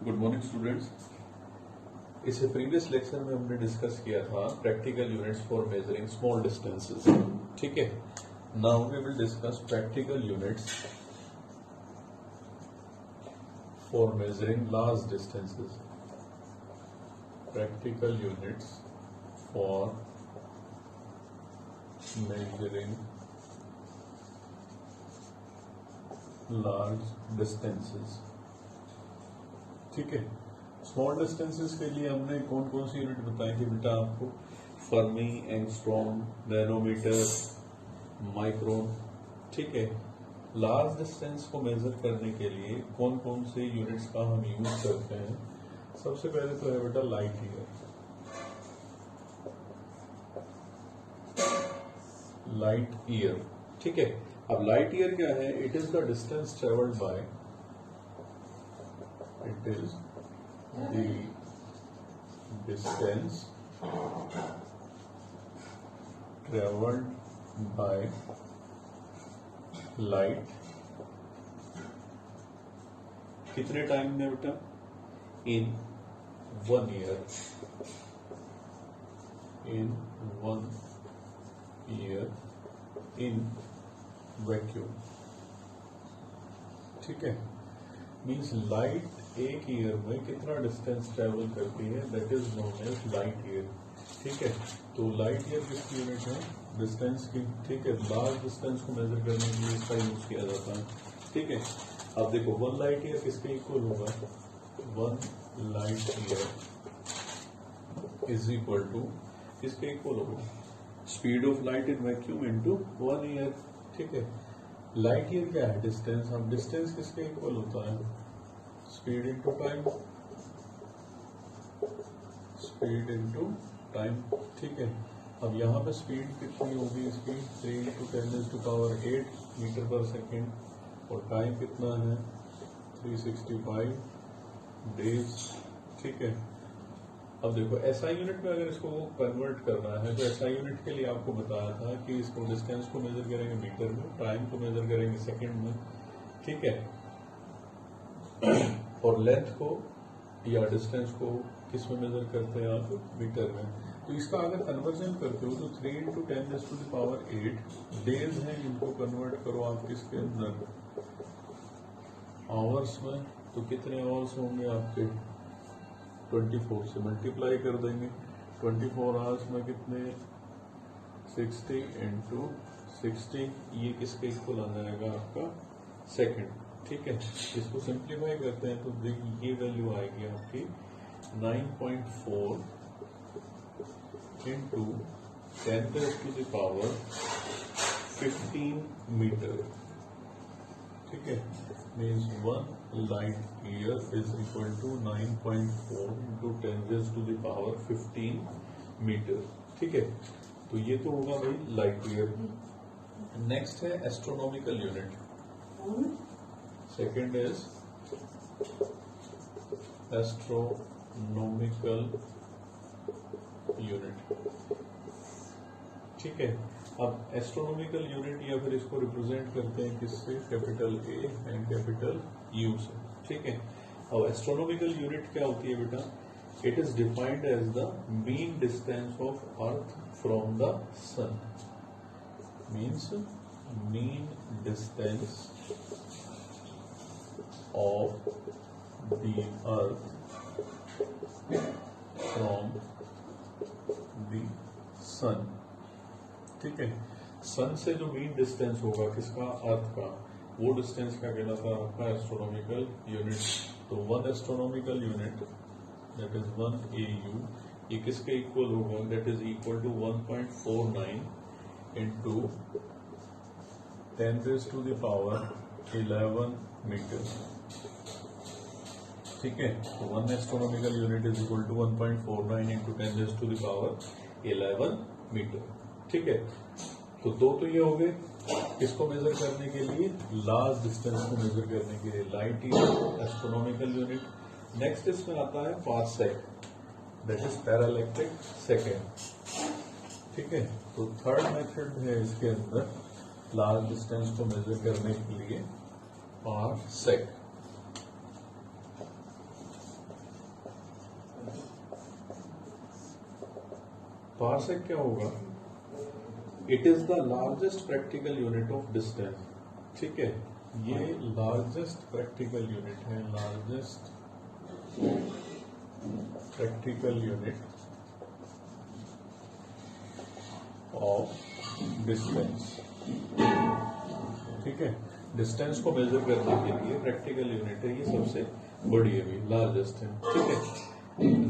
Good morning students. इसे previous lecture में हमने डिस्कस किया था practical units for measuring small distances. ठीक है, now we will discuss practical units for measuring large distances. Practical units for measuring large distances. ठीक है, small distances के लिए हमने कौन कौन सी यूनिट बताई थी बेटा आपको? Fermi, angstrom, nanometre, micron. ठीक है, लार्ज डिस्टेंस को मेजर करने के लिए कौन कौन से यूनिट्स का हम यूज करते हैं? सबसे पहले तो है बेटा लाइट ईयर। लाइट ईयर, ठीक है। अब लाइट ईयर क्या है? It is the distance travelled by, it is the distance traveled by light कितने टाइम में बेटा? in 1 year, in 1 year in vacuum। ठीक है, मीन्स लाइट एक ईयर में कितना डिस्टेंस ट्रेवल करती है, that is known as light year. ठीक है, तो लाइट ईयर किसकी यूनिट है? डिस्टेंस की। ठीक है, लार्ज डिस्टेंस को मेजर करने के लिए इसका यूज किया जाता है। ठीक है, अब देखो 1 लाइट ईयर किसके इक्वल होगा? 1 light year is equal to किसके इक्वल होगा? Speed of light in vacuum into 1 year. ठीक है, लाइट ईयर क्या है? डिस्टेंस। अब डिस्टेंस किसके इक्वल होता है? Speed into time, speed into time. ठीक है, अब यहाँ पे स्पीड कितनी होगी? स्पीड 3 × 10⁸ मीटर पर सेकेंड, और टाइम कितना है? 365 डेज। ठीक है, अब देखो एसआई यूनिट में अगर इसको कन्वर्ट करना है तो एसआई यूनिट के लिए आपको बताया था कि इसको डिस्टेंस को मेजर करेंगे मीटर में, टाइम को मेजर करेंगे सेकंड में। ठीक है, और लेंथ को या डिस्टेंस को किस में मेजर करते हैं आप? मीटर में। तो इसका अगर कन्वर्जन करते हो तो 3 × 10⁸ डेज हैं, इनको कन्वर्ट करो आप किसके अंदर? आवर्स में। तो कितने आवर्स होंगे आपके? 24 से मल्टीप्लाई कर देंगे। 24 आवर्स में कितने? 60 × 60, ये किसके इक्वल आ जाएगा? आपका सेकंड। ठीक है, इसको सिंप्लीफाई करते हैं तो देखिए ये वैल्यू आएगी आपकी 9.4 × 10⁻15 मीटर। ठीक है, means 1 light year is equal to 9.4 × 10⁻15 metre. ठीक है, तो ये तो होगा भाई लाइट ईयर। नेक्स्ट है astronomical unit. Second is astronomical unit. ठीक है, अब एस्ट्रोनॉमिकल यूनिट या फिर इसको रिप्रेजेंट करते हैं किससे? Capital A and capital you से। ठीक है, अब एस्ट्रोनॉमिकल यूनिट क्या होती है बेटा? It is defined as the mean distance of earth from the sun. Means mean distance of the earth from the sun। ठीक है, सन से जो मीन डिस्टेंस होगा किसका? अर्थ का, वो डिस्टेंस क्या कहलाता है? आपका एस्ट्रोनॉमिकल यूनिट। तो 1 astronomical unit that is 1 AU, ये किसके इक्वल होगा? That is equal to 1.49 × 10⁻11 metre. ठीक है, तो 1 astronomical unit is equal to 1.49 × 10⁻11 metre. ठीक है, तो दो तो ये हो गए इसको मेजर करने के लिए, लार्ज डिस्टेंस को मेजर करने के लिए light year, astronomical unit. Next इसमें आता है पारसेक, दैट इज पैरालैक्टिक सेकेंड। ठीक है, तो थर्ड मेथड है इसके अंदर लार्ज डिस्टेंस को मेजर करने के लिए, पारसेक। पार्सेक क्या होगा? It is the largest practical unit of distance. ठीक है, ये लार्जेस्ट प्रैक्टिकल यूनिट है, largest practical unit of distance. ठीक है, डिस्टेंस को मेजर करने के लिए प्रैक्टिकल यूनिट है, ये सबसे बड़ी है भी, लार्जेस्ट है। ठीक है,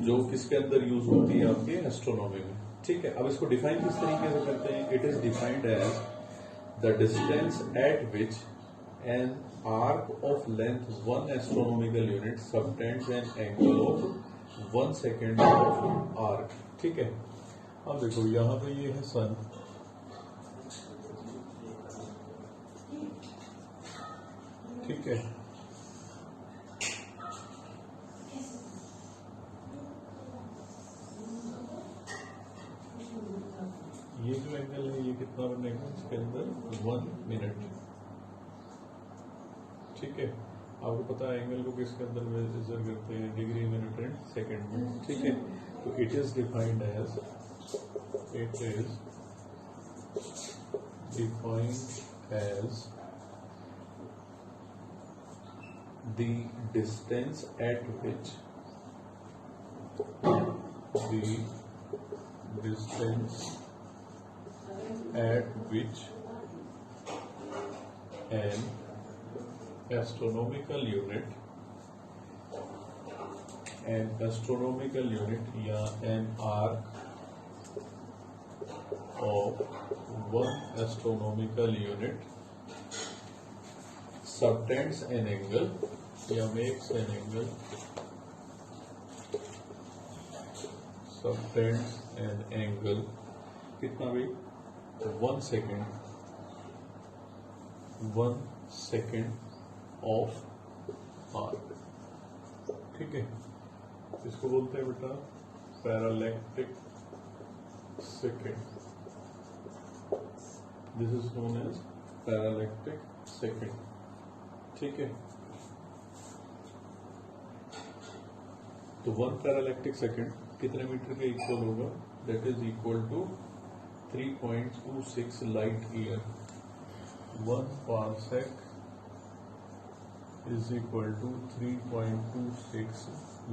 जो किसके अंदर यूज होती है? आपके एस्ट्रोनॉमी में। ठीक है, अब इसको डिफाइन किस तरीके से करते हैं? It is defined as the distance at which an arc of length 1 astronomical unit subtends an angle of 1 second of arc. ठीक है, अब देखो यहां पे ये है सन। ठीक है, ये जो एंगल है ये कितना बनेगा इसके अंदर? 1 मिनट। ठीक है, आपको पता है एंगल को किसके अंदर मेजर करते हैं? डिग्री, मिनट एंड सेकंड में। ठीक है, तो it is defined as the distance at which an astronomical unit या an arc of 1 astronomical unit subtends an angle या makes an angle, subtends an angle कितना भी? 1 second of arc। ठीक है, इसको बोलते हैं बेटा parallactic second. This is known as parallactic second. ठीक है, तो 1 पैरालैक्टिक सेकेंड कितने मीटर के इक्वल होगा? That is equal to 3.26 light year. 1 parsec is equal to 3.26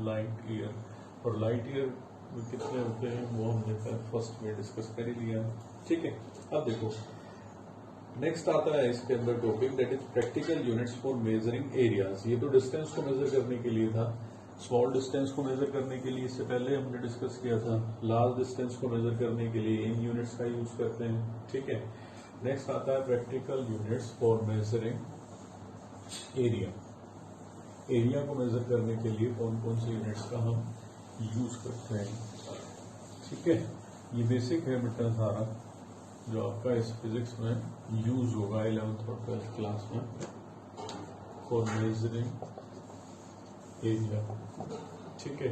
light year. और लाइट ईयर कितने होते हैं वो हमने फर्स्ट में डिस्कस कर ही लिया। ठीक है, अब देखो नेक्स्ट आता है इसके अंदर topic that is practical units for measuring areas. ये तो डिस्टेंस को मेजर करने के लिए था, स्मॉल डिस्टेंस को मेजर करने के लिए इससे पहले हमने डिस्कस किया था। लार्ज डिस्टेंस को मेजर करने के लिए इन यूनिट्स का यूज करते हैं। ठीक है, नेक्स्ट आता है practical units for measuring area. Area को मेजर करने के लिए कौन कौन से यूनिट्स का हम यूज करते हैं? ठीक है, ये बेसिक है बेटा सारा जो आपका इस फिजिक्स में यूज होगा 11th और 12th क्लास में फॉर मेजरिंग एरिया। ठीक है,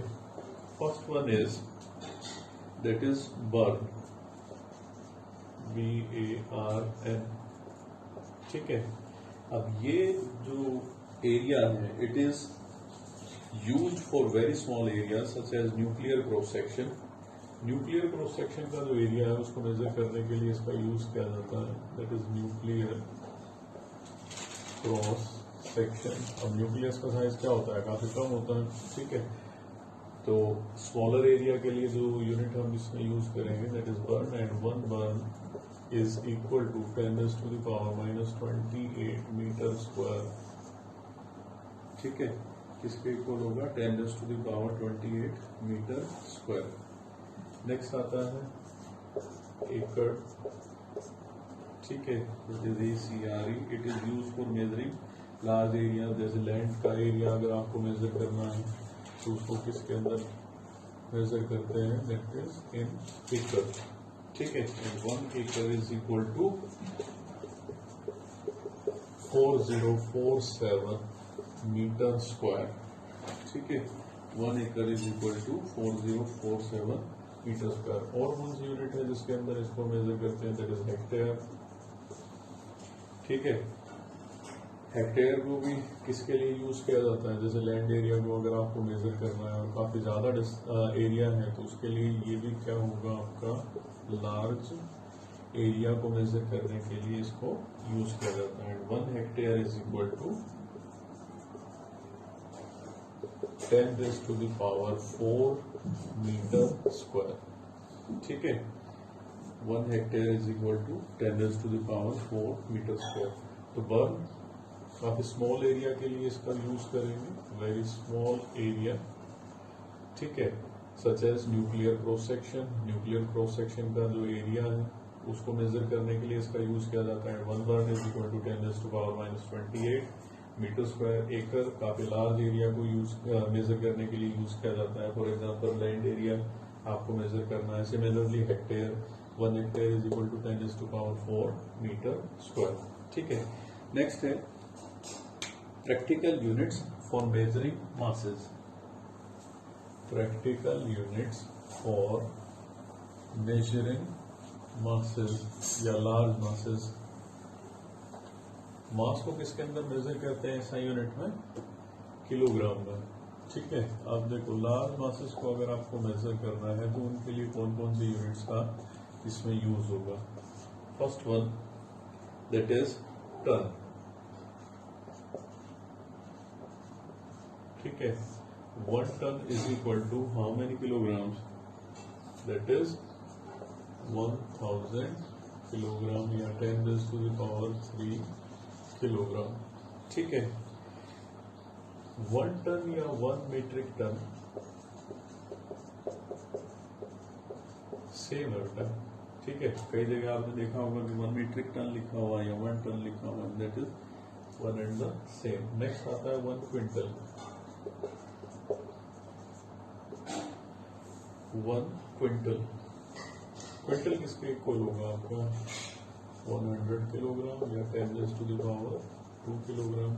first one is that is barn, BARN। ठीक है, अब ये जो एरिया है it is used for very small area such as nuclear cross section. Nuclear cross section का जो एरिया है उसको मेजर करने के लिए इसका यूज किया जाता है, that is nuclear cross section. अब न्यूक्लियस का साइज क्या होता है? काफी कम होता है। ठीक है, तो स्मॉलर एरिया के लिए जो यूनिट हम इसमें यूज करेंगे that is barn, and 1 barn is equal to 10⁻⁻28 metre square. ठीक है, किसके इक्वल होगा? 10⁻28 मीटर स्क्वायर। नेक्स्ट आता है एकड़। ठीक है, it is ACRE। It is use for measuring large area, जैसे लैंड का एरिया अगर आपको मेजर करना है तो उसको किसके अंदर मेजर करते हैं? दैट इज इन एकड़। ठीक है, 1 एकड़ is equal to 4047 metre square. ठीक है, 1 एकड़ is equal to 4047 metre square. और कौन सी यूनिट है जिसके अंदर इसको मेजर करते हैं? That is hectare. ठीक है, हेक्टेयर को भी किसके लिए यूज किया जाता है, जैसे लैंड एरिया को अगर आपको मेजर करना है और काफी ज्यादा एरिया है तो उसके लिए ये भी क्या होगा आपका, लार्ज एरिया को मेजर करने के लिए इसको यूज किया जाता है। 1 hectare is equal to 10⁴ metre square. ठीक है, 1 hectare is equal to 10⁴ metre square. तो बर्न काफी स्मॉल एरिया के लिए इसका यूज करेंगे, वेरी स्मॉल एरिया। ठीक है, such as nuclear cross section, nuclear cross section का जो एरिया है उसको मेजर करने के लिए इसका यूज किया जाता है। 1 barn is equal to 10⁻⁻28 metre square. एकड़ काफी लार्ज एरिया को यूज मेजर करने के लिए यूज किया जाता है। फॉर एग्जांपल लैंड एरिया आपको मेजर करना है, similarly hectare, 1 hectare is equal to 10⁴ metre square. ठीक है, नेक्स्ट है practical units for measuring masses. Practical units for measuring masses या लार्ज मासेस। मास को किसके अंदर मेजर करते हैं ऐसा यूनिट में, किलोग्राम में। ठीक है, अब देखो लार्ज मासेस को अगर आपको मेजर करना है तो उनके लिए कौन कौन सी यूनिट्स का इसमें यूज होगा। First one that is ton. ठीक है, 1 ton is equal to how many kilograms, that is 1000 kilogram या 10⁻³ किलोग्राम। ठीक है, 1 टन या 1 मीट्रिक टन सेम है बेटा। ठीक है, कई जगह आपने देखा होगा कि 1 मीट्रिक टन लिखा हुआ है या 1 टन लिखा हुआ है, that is 1 and the same. Next आता है 1 क्विंटल। 1 क्विंटल, क्विंटल किसके इक्वल होगा आपका, 100 किलोग्राम या 10⁻² किलोग्राम।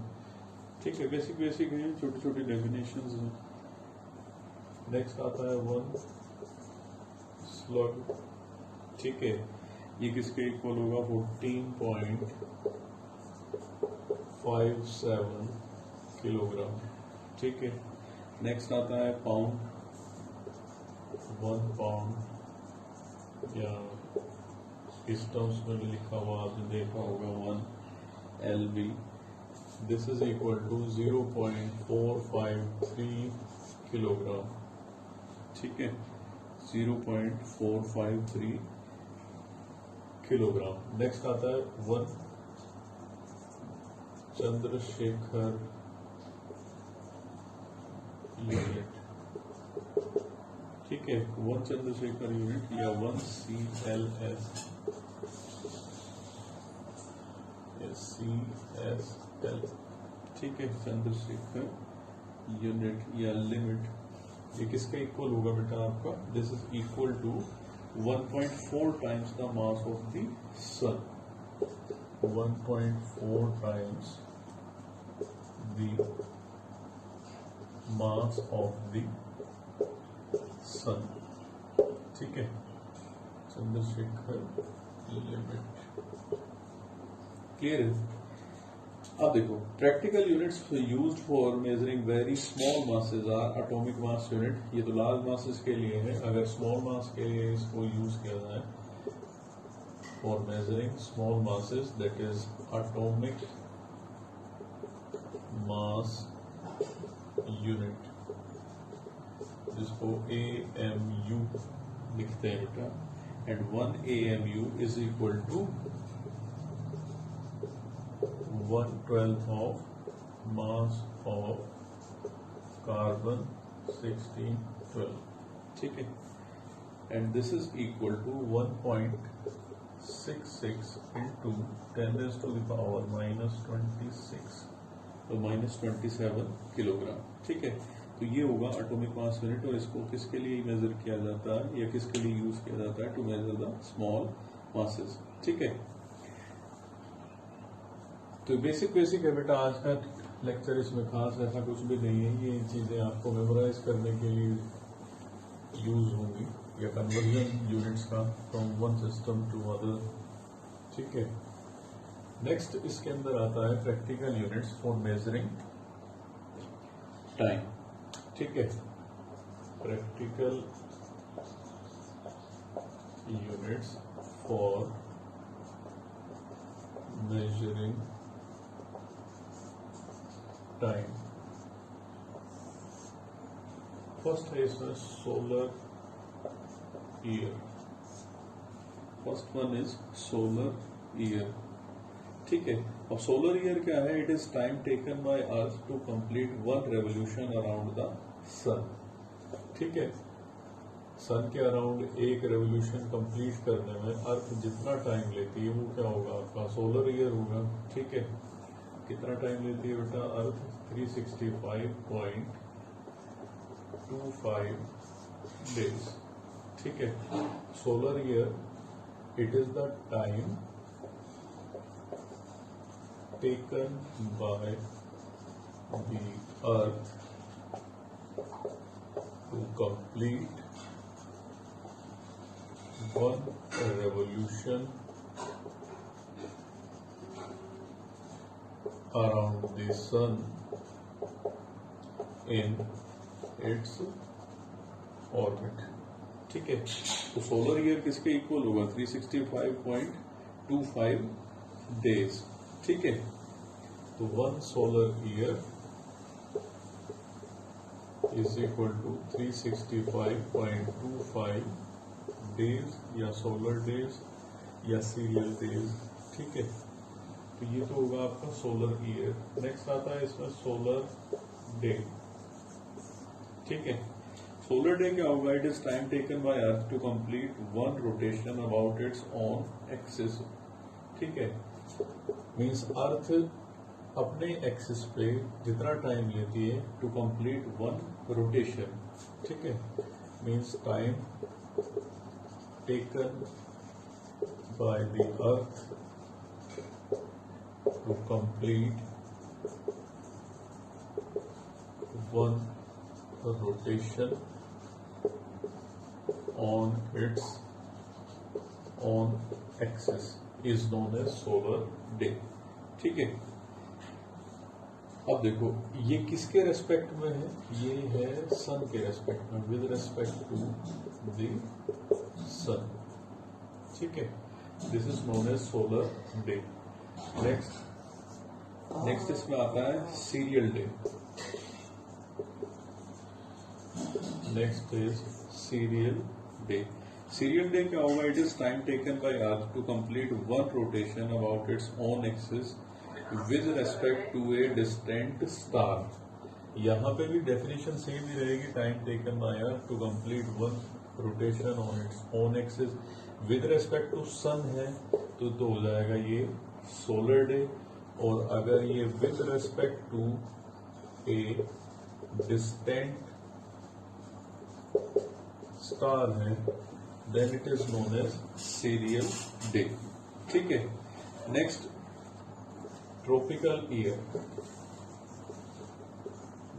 ठीक है, बेसिक बेसिक है, छोटी छोटी डेफिनेशंस हैं। नेक्स्ट आता है 1 स्लग। ठीक है, ये किसके इक्वल होगा, 14.57 किलोग्राम। ठीक है, नेक्स्ट आता है पाउंड। 1 पाउंड या इस टर्म्स में भी लिखा हुआ आपने देखा होगा 1 LB। This is equal to 0.453 kilogram. ठीक है, 0.453 किलोग्राम। नेक्स्ट आता है 1 चंद्रशेखर यूनिट। ठीक है, 1 चंद्रशेखर यूनिट या 1 CLS, CSL। ठीक है, चंद्रशेखर यूनिट या लिमिट, ये किसके इक्वल होगा बेटा आपका, this is equal to 1.4 times the mass of the sun. 1.4 times the mass of the sun. ठीक है, चंद्रशेखर लिमिट क्लियर है। अब देखो practical units used for measuring very small masses are atomic mass unit. ये तो लार्ज मासेस के लिए है, अगर स्मॉल मास के लिए इसको यूज किया जाए for measuring small masses, that is atomic mass unit, जिसको AMU लिखते हैं बेटा। And 1 AMU is equal to 1/12 of mass of carbon 1612। ठीक है, and this is equal to 1.66 into 10⁻⁻26, तो -27 किलोग्राम। ठीक है, तो ये होगा एटॉमिक मास यूनिट। और इसको किसके लिए मेजर किया जाता है या किसके लिए यूज किया जाता है, to measure the small masses. ठीक है, तो बेसिक बेसिक है बेटा आज का लेक्चर, इसमें खास ऐसा कुछ भी नहीं है। ये चीजें आपको मेमोराइज करने के लिए यूज होंगी, या कन्वर्जन यूनिट्स का from one system to other. ठीक है, नेक्स्ट इसके अंदर आता है practical units for measuring time. ठीक है, practical units for measuring time. First है इसमें solar year. First one is solar year. ठीक है, अब सोलर ईयर क्या है? It is time taken by earth to complete one revolution around the sun. ठीक है, सन के अराउंड एक रेवोल्यूशन कंप्लीट करने में अर्थ जितना टाइम लेती है वो क्या होगा? आपका सोलर ईयर होगा। ठीक है, कितना टाइम लेती है बेटा? अर्थ 365.25 डेज। ठीक है, solar year it is the time taken by the earth to complete one revolution around the sun in its orbit। ठीक है, तो सोलर ईयर किसके इक्वल होगा? 365.25 डेज। ठीक है, तो one solar year is equal to 365.25 days या solar days या सीरियल डेज। ठीक है, तो ये तो होगा आपका सोलर ईयर। नेक्स्ट आता है इसमें सोलर डे। ठीक है, सोलर डे क्या होगा? It is time taken by earth to complete one rotation about its own axis. ठीक है, मीन्स अर्थ अपने एक्सिस पे जितना टाइम लेती है टू कंप्लीट वन रोटेशन। ठीक है, means time taken by the earth to complete one rotation on its own axis is known as solar day. ठीक है, अब देखो ये किसके रेस्पेक्ट में है? ये है सन के रेस्पेक्ट में, with respect to the sun. ठीक है, this is known as solar day. Next इसमें आता है sidereal day. Next is sidereal day. Sidereal day क्या होगा? It is time taken by earth to complete one rotation about its own axis with respect to a distant star. यहाँ पे भी definition same ही रहेगी, time taken by earth to complete one rotation on its own axis with respect to सन है तो हो जाएगा ये सोलर डे। और अगर ये with respect to a distant star है then it is known as sidereal day. ठीक है, next tropical year.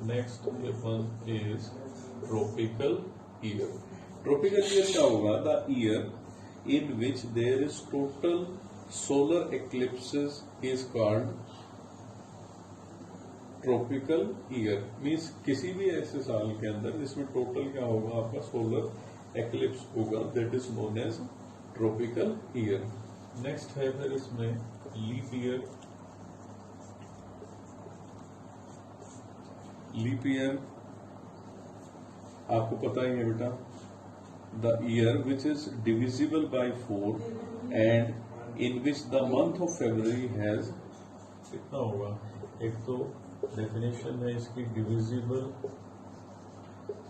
Next one is tropical year. Tropical year क्या होगा? The year in which there is total solar eclipses is called tropical year. Means किसी भी ऐसे साल के अंदर जिसमें टोटल क्या होगा? आपका सोलर एक्लिप्स होगा, that is known as tropical year. Next है फिर इसमें लीप ईयर। लीप ईयर आपको पता ही है बेटा, the year which is divisible by 4 and in which the month of February has कितना होगा? एक तो डेफिनेशन है इसकी डिविजिबल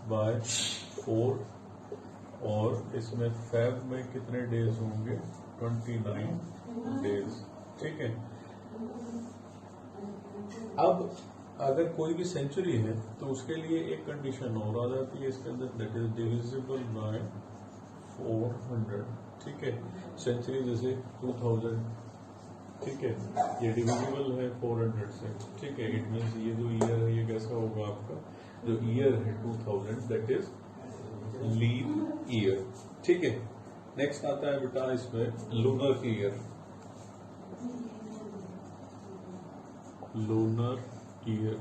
बाय 4 और इसमें फेब में कितने डेज होंगे? 29 डेज। ठीक है, अब अगर कोई भी सेंचुरी है तो उसके लिए एक कंडीशन और आ जाती है इसके अंदर, दैट इज डिविजिबल बाय 400। ठीक है, सेंचुरी जैसे 2000। ठीक है, ये डिविजिबल है 400 से। ठीक है, इट मीन्स ये जो ईयर है ये कैसा होगा? आपका जो ईयर है 2000 दैट इज लीप ईयर। ठीक है, नेक्स्ट आता है बेटा इसमें lunar year. Lunar year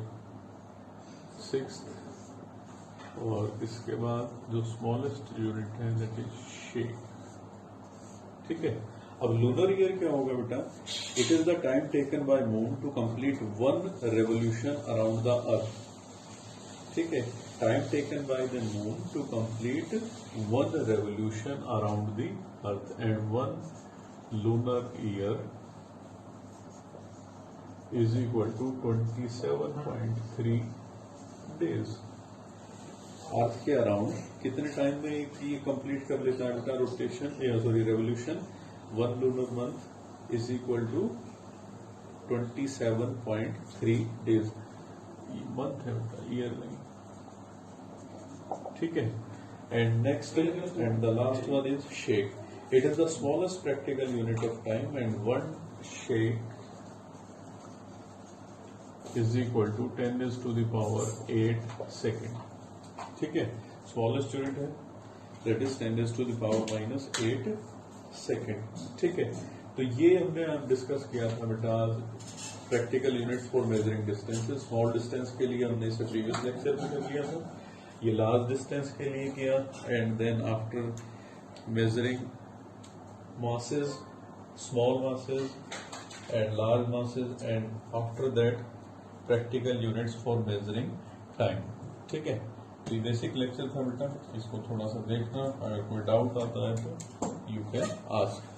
6th, और इसके बाद जो स्मॉलेस्ट यूनिट है दैट इज शेक। ठीक है, अब लूनर ईयर क्या होगा बेटा? It is the time taken by moon to complete 1 revolution around the earth. ठीक है, time taken by the moon to complete 1 revolution around the earth, and 1 lunar year is equal to 27.3 days. Earth के around कितने time में ये complete कर लेता है बेटा rotation, revolution? 1 lunar month is equal to 27.3 days. Month है बेटा, ईयर नहीं। ठीक है, and next and the last one is shake. It is the smallest practical unit of time, and 1 shake is equal to 10⁸ second. ठीक है, smallest unit है, that is 10⁻⁻8 second. ठीक है, तो ये हमने डिस्कस किया था बेटा practical units for measuring distances. Small distance के लिए हमने इसे प्रीवियस लेक्चर में कर लिया था, ये लार्ज डिस्टेंस के लिए किया, and then after measuring masses, small masses and large masses, and after that practical units for measuring time। ठीक है, तो ये बेसिक लेक्चर था बेटा, इसको थोड़ा सा देखना, अगर कोई डाउट आता है तो यू कैन आस्क।